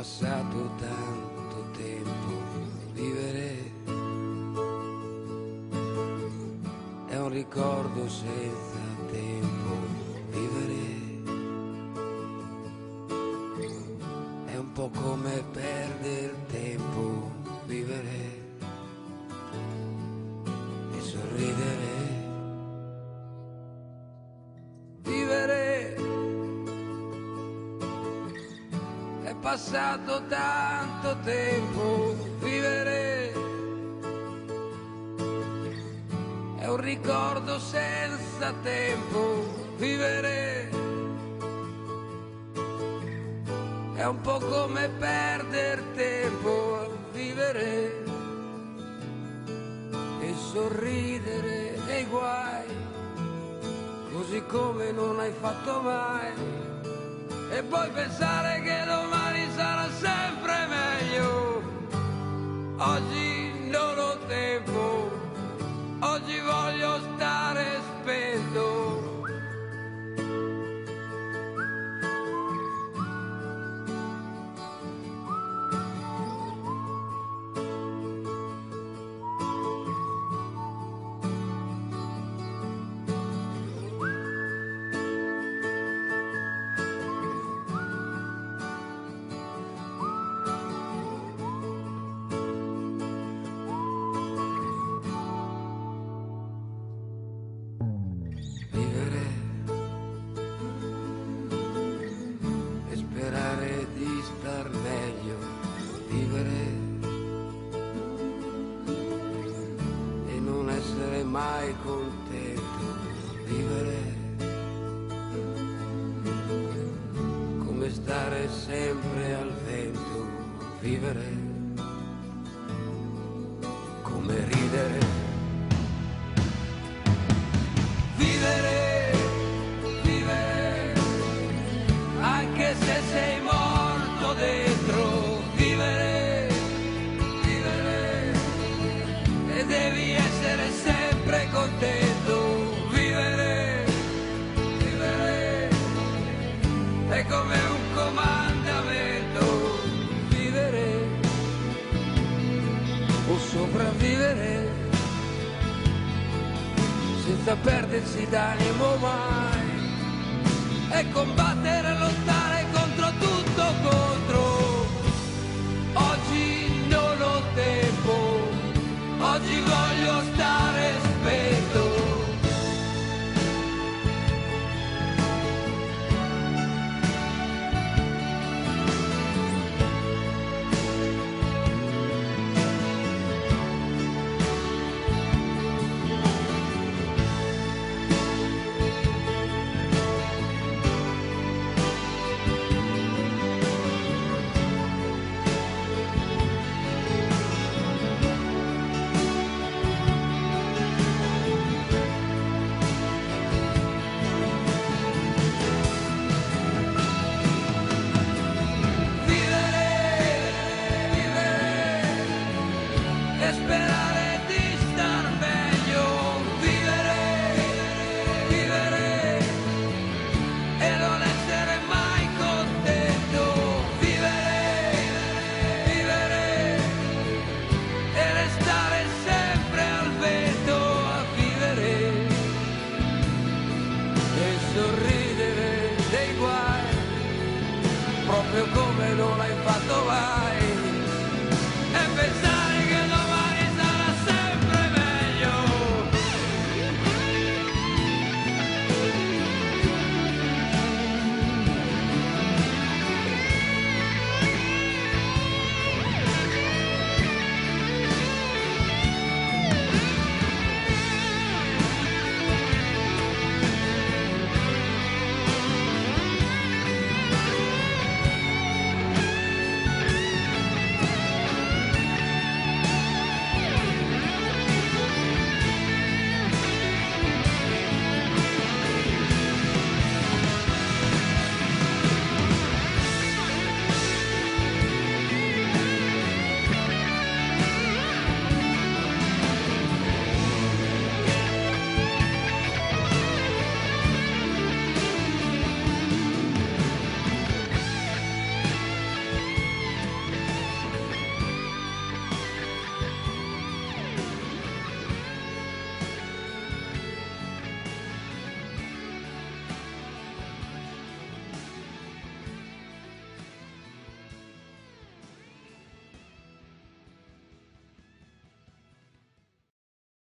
passato tanto tempo, vivere è un ricordo senza tempo, vivere è un po' come perdere tempo, vivere e sorridere. Vivere è passato tanto tempo, vivere è un ricordo senza tempo, vivere è un po' come perdere tempo, vivere e sorridere dei guai, così come non hai fatto mai, e poi pensare che domani sarà sempre meglio. Oggi non ho tempo, oggi voglio stare spento. Mai contento, vivere come stare sempre al vento, vivere come ridere, vivere, vivere anche se sei morto dentro, vivere, vivere e devi essere sempre contento, vivere, vivere è come un comandamento, vivere o sopravvivere senza perdersi d'animo mai, e combattere, lottare contro tutto, contro. Oggi non ho tempo, oggi voglio stare spento. Sorridere dei guai, proprio come non hai fatto mai.